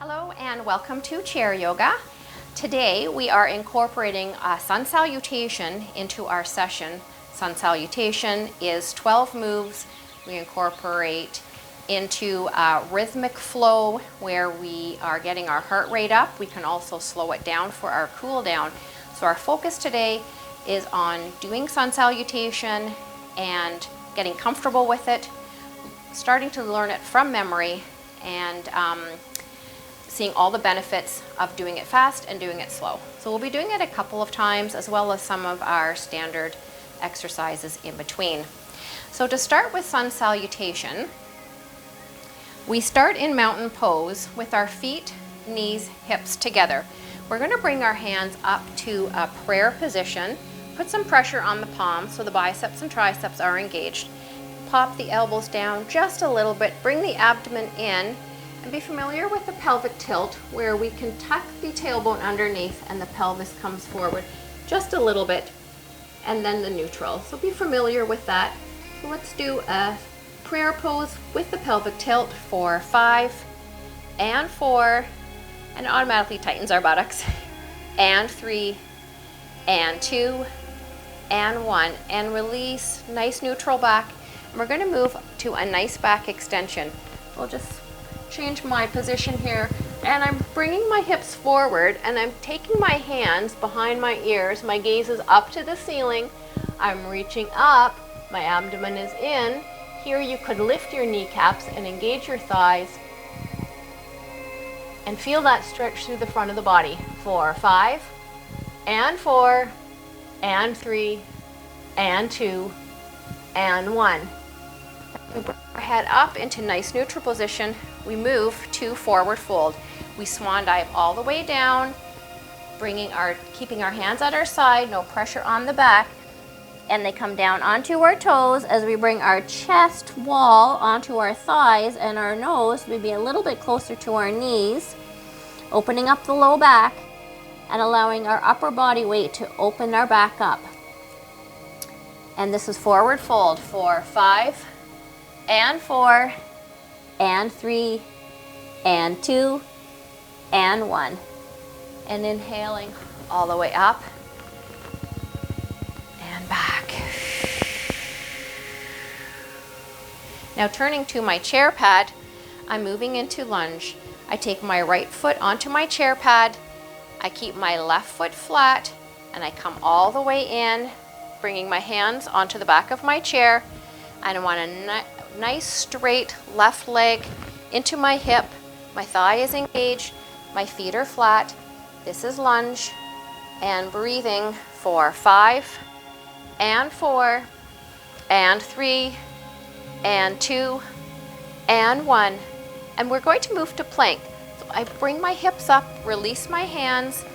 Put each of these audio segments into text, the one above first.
Hello and welcome to chair yoga. Today we are incorporating sun salutation into our session. Sun salutation is 12 moves we incorporate into a rhythmic flow where we are getting our heart rate up. We can also slow it down for our cool down. So our focus today is on doing sun salutation and getting comfortable with it, starting to learn it from memory, and seeing all the benefits of doing it fast and doing it slow. So we'll be doing it a couple of times as well as some of our standard exercises in between. So to start with sun salutation, we start in mountain pose with our feet, knees, hips together. We're going to bring our hands up to a prayer position, put some pressure on the palms so the biceps and triceps are engaged. Pop the elbows down just a little bit, bring the abdomen in, and be familiar with the pelvic tilt where we can tuck the tailbone underneath and the pelvis comes forward just a little bit, and then the neutral. So be familiar with that. So let's do a prayer pose with the pelvic tilt for 5 and 4, and it automatically tightens our buttocks, and 3 and 2 and 1, and release. Nice neutral back. And we're going to move to a nice back extension. We'll just change my position here, and I'm bringing my hips forward and I'm taking my hands behind my ears. My gaze is up to the ceiling. I'm reaching up, my abdomen is in. Here you could lift your kneecaps and engage your thighs and feel that stretch through the front of the body. 4, 5 and 4 and 3 and 2 and 1. Bring our head up into nice neutral position. We move to forward fold. We swan dive all the way down, keeping our hands at our side, no pressure on the back, and they come down onto our toes as we bring our chest wall onto our thighs and our nose maybe a little bit closer to our knees, opening up the low back and allowing our upper body weight to open our back up. And this is forward fold for 5 and 4 and 3 and 2 and 1, and inhaling all the way up and back. Now turning to my chair pad, I'm moving into lunge. I take my right foot onto my chair pad, I keep my left foot flat, and I come all the way in, bringing my hands onto the back of my chair, and I want a nice straight left leg into my hip. My thigh is engaged, my feet are flat. This is lunge, and breathing for 5 and 4 and 3 and 2 and 1. And we're going to move to plank. So I bring my hips up, release my hands,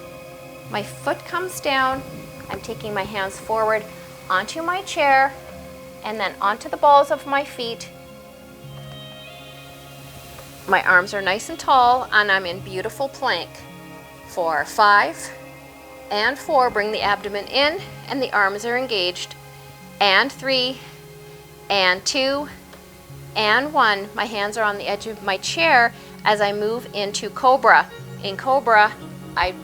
my foot comes down, I'm taking my hands forward onto my chair and then onto the balls of my feet. My arms are nice and tall and I'm in beautiful plank. For 5 and 4, bring the abdomen in and the arms are engaged. And 3 and 2 and 1. My hands are on the edge of my chair as I move into Cobra. In Cobra, I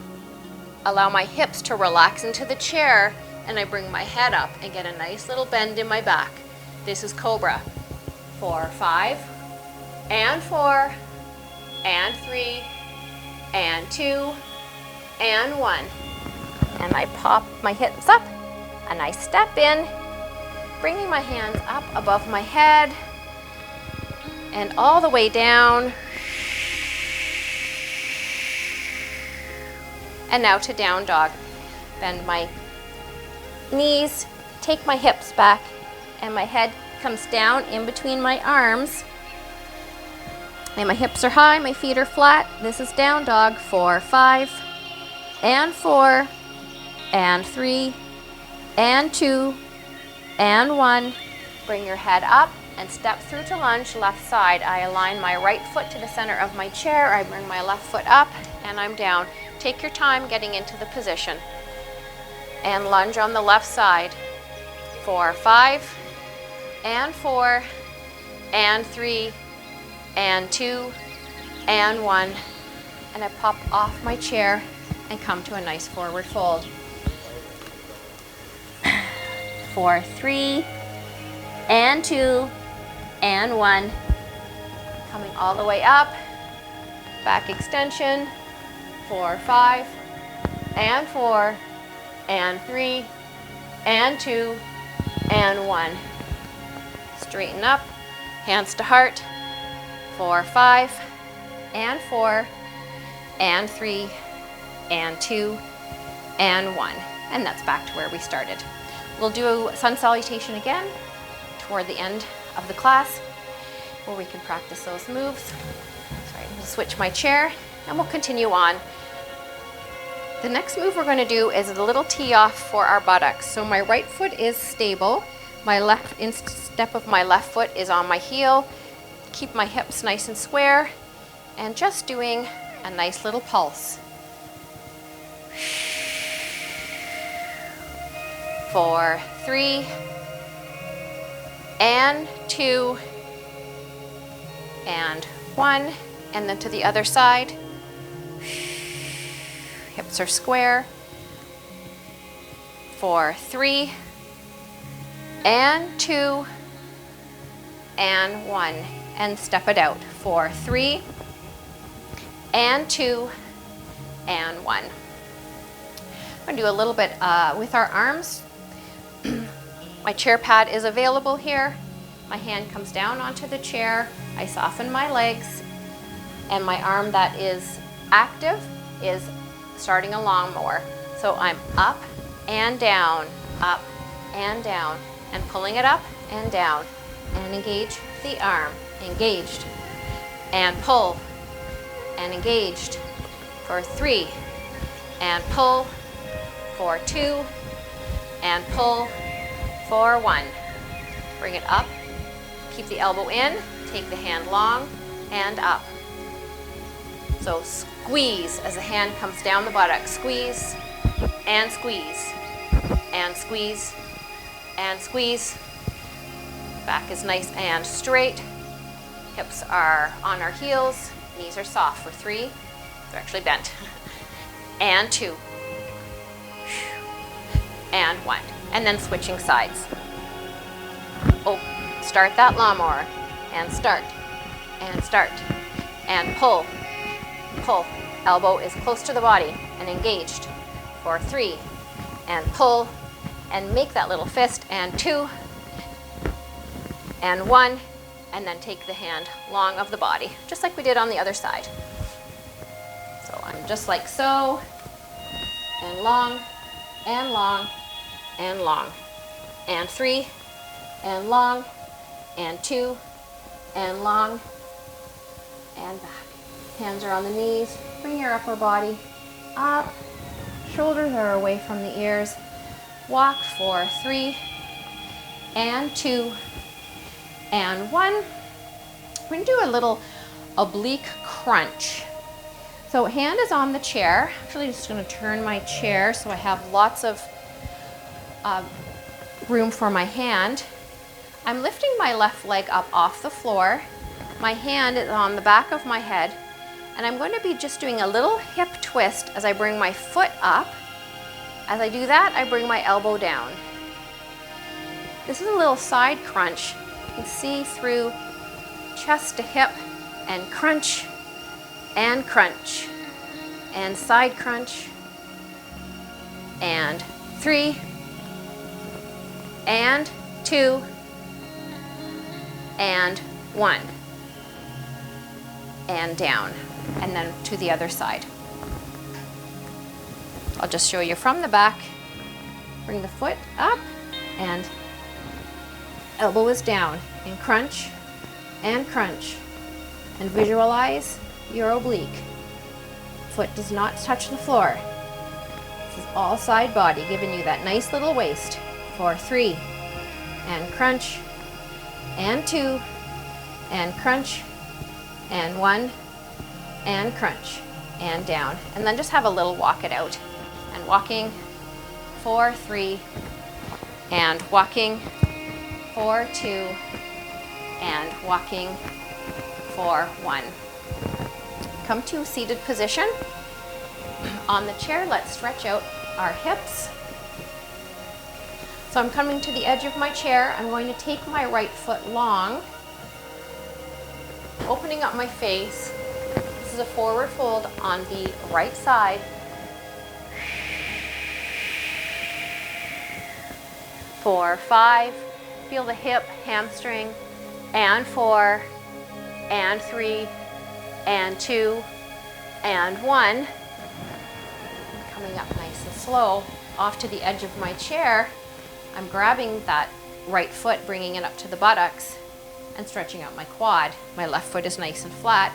allow my hips to relax into the chair and I bring my head up and get a nice little bend in my back. This is Cobra. For 5 and 4 and 3 and 2 and 1. And I pop my hips up and I step in, bringing my hands up above my head and all the way down. And now to down dog. Bend my knees, take my hips back, and my head comes down in between my arms. And my hips are high, my feet are flat. This is down dog for 5 and 4 and 3 and 2 and 1. Bring your head up and step through to lunge, left side. I align my right foot to the center of my chair. I bring my left foot up and I'm down. Take your time getting into the position. And lunge on the left side for 5 and 4 and 3 and 2 and 1. and I pop off my chair and come to a nice forward fold. For 3 and 2 and 1. Coming all the way up. Back extension. 4, 5 and 4 and 3 and 2 and 1. Straighten up. Hands to heart. 4, 5 and 4 and 3 and 2 and 1. And that's back to where we started. We'll do sun salutation again toward the end of the class where we can practice those moves. Sorry, I'm going to switch my chair and we'll continue on. The next move we're going to do is a little tee off for our buttocks. So my right foot is stable. My left instep of my left foot is on my heel. Keep my hips nice and square and just doing a nice little pulse. 4, 3 and 2 and 1, and then to the other side. Hips are square. 4, 3 and 2 and 1, and step it out. 4, 3 and 2 and 1. I'm going to do a little bit with our arms. My chair pad is available here. My hand comes down onto the chair. I soften my legs, and my arm that is active is starting a lawnmower. So I'm up and down, and pulling it up and down, and engage the arm, engaged, and pull, and engaged for 3, and pull for 2, and pull for 1. Bring it up, keep the elbow in, take the hand long and up. So squeeze as the hand comes down the buttock. Squeeze and squeeze and squeeze and squeeze. Back is nice and straight. Hips are on our heels. Knees are soft for 3. They're actually bent. And 2. And 1. And then switching sides. Oh, start that lawnmower. And start. And start. And pull. Pull. Elbow is close to the body and engaged for 3. And pull. And make that little fist. And 2. And 1. And then take the hand long of the body, just like we did on the other side. So I'm just like so. And long. And long. And long. And 3. And long. And 2. And long. And back. Hands are on the knees. Bring your upper body up. Shoulders are away from the ears. Walk for 3 and 2 and 1. We're going to do a little oblique crunch. So hand is on the chair. Actually, just going to turn my chair so I have lots of room for my hand. I'm lifting my left leg up off the floor. My hand is on the back of my head, and I'm going to be just doing a little hip twist as I bring my foot up. As I do that, I bring my elbow down. This is a little side crunch. You can see through chest to hip, and crunch, and crunch, and side crunch, and 3, and 2, and 1, and down, and then to the other side. I'll just show you from the back. Bring the foot up, and elbow is down, and crunch, and visualize your oblique. Foot does not touch the floor. This is all side body, giving you that nice little waist. For 3, and crunch, and 2, and crunch, and 1, and crunch, and down. And then just have a little walk it out. And walking for 3, and walking for 2, and walking for 1. come to seated position. On the chair, let's stretch out our hips. So I'm coming to the edge of my chair. I'm going to take my right foot long, opening up my face. This is a forward fold on the right side. Four, five, feel the hip, hamstring, and 4, and 3, and 2, and 1. Coming up nice and slow, off to the edge of my chair. I'm grabbing that right foot, bringing it up to the buttocks, and stretching out my quad. My left foot is nice and flat.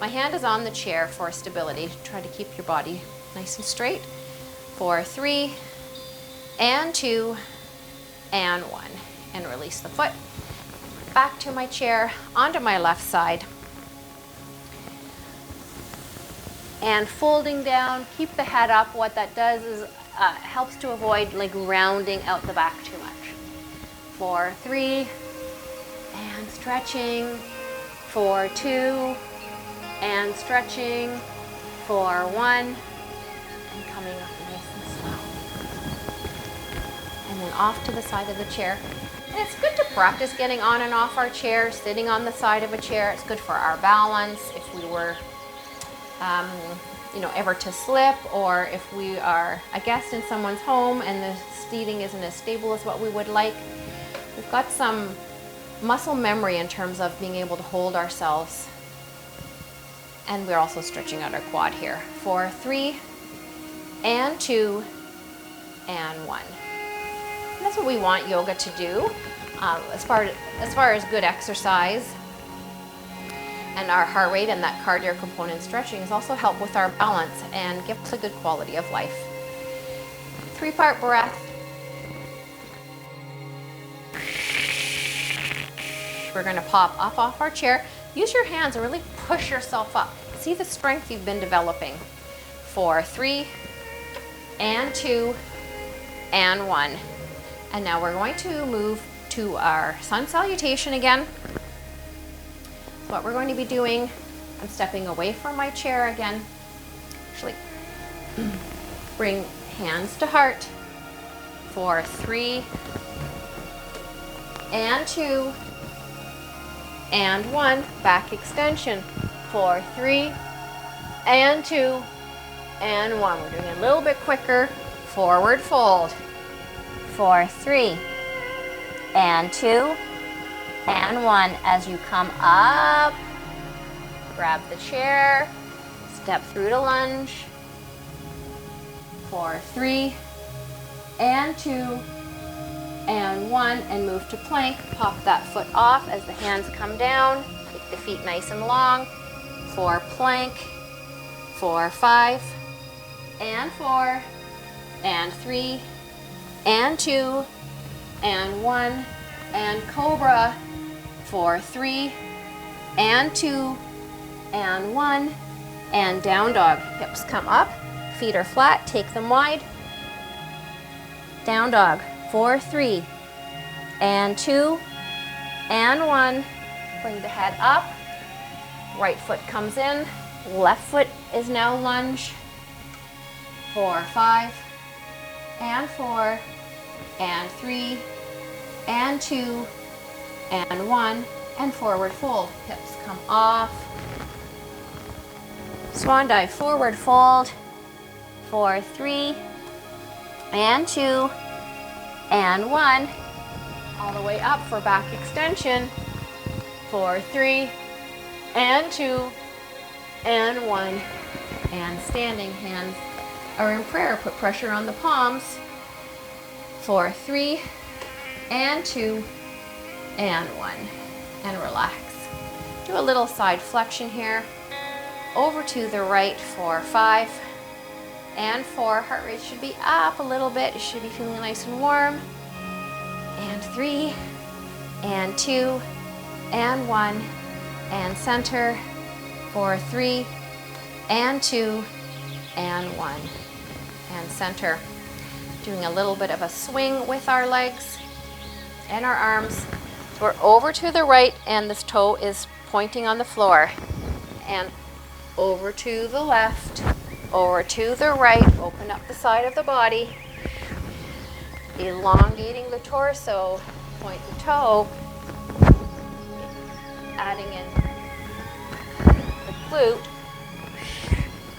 My hand is on the chair for stability. Try to keep your body nice and straight. 4, 3, and 2, and 1. And release the foot. Back to my chair, onto my left side. And folding down, keep the head up. What that does is helps to avoid like rounding out the back too much. 4, 3, and stretching. 4, 2, and stretching. 4, 1, and coming up nice and slow. And then off to the side of the chair. And it's good to practice getting on and off our chair, sitting on the side of a chair. It's good for our balance if we were ever to slip, or if we are a guest in someone's home and the seating isn't as stable as what we would like. We've got some muscle memory in terms of being able to hold ourselves. And we're also stretching out our quad here. 4, 3, and 2, and 1. And that's what we want yoga to do. As far as good exercise, and our heart rate and that cardio component stretching is also help with our balance and give us a good quality of life. 3-part breath. We're going to pop up off our chair. Use your hands and really push yourself up. See the strength you've been developing. 4, 3, and 2, and 1. And now we're going to move to our sun salutation again. What we're going to be doing, I'm stepping away from my chair again. Actually, bring hands to heart. 4, 3, and 2, and 1. Back extension. 4, 3, and 2, and 1. We're doing it a little bit quicker. Forward fold. 4, 3, and 2, and 1. As you come up, grab the chair, step through to lunge. 4, 3, and 2, and 1, and move to plank. Pop that foot off as the hands come down. Take the feet nice and long. 4, plank. 4, 5, and 4, and 3, and 2, and 1, and cobra. 4, 3, and 2, and 1, and down dog. Hips come up, feet are flat, take them wide. Down dog. 4, 3, and 2, and 1. Bring the head up. Right foot comes in. Left foot is now lunge. 4, 5, and 4, and 3, and 2, and 1, and forward fold. Hips come off. Swan dive, forward fold. 4, 3, and 2, and 1. All the way up for back extension. 4, 3, and 2, and 1. And standing, hands are in prayer. Put pressure on the palms. 4, 3, and 2, and 1. And relax. Do a little side flexion here. Over to the right. 4, 5, and 4. Heart rate should be up a little bit. You should be feeling nice and warm. And 3, and 2, and 1, and center. 4, 3, and 2, and 1, and center. Doing a little bit of a swing with our legs and our arms. So we're over to the right, and this toe is pointing on the floor. And over to the left, over to the right. Open up the side of the body, elongating the torso, point the toe, adding in the glute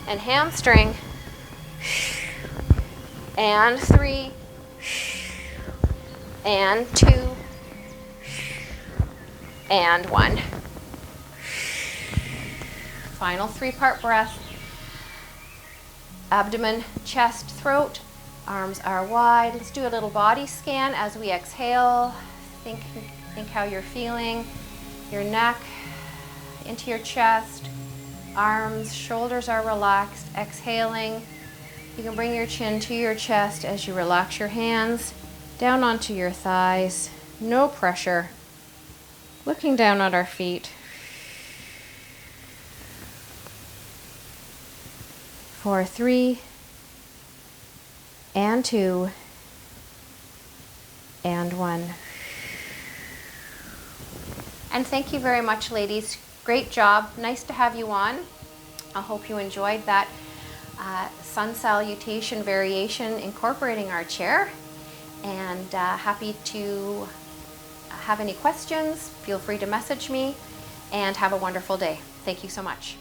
and hamstring, and 3, and 2, and 1. Final 3-part breath. Abdomen, chest, throat. Arms are wide. Let's do a little body scan as we exhale. Think how you're feeling. Your neck into your chest. Arms, shoulders are relaxed. Exhaling. You can bring your chin to your chest as you relax your hands down onto your thighs. No pressure. Looking down at our feet. 4, 3, and 2, and 1. And thank you very much, ladies. Great job. Nice to have you on. I hope you enjoyed that sun salutation variation incorporating our chair. And happy to have any questions. Feel free to message me, and have a wonderful day. Thank you so much.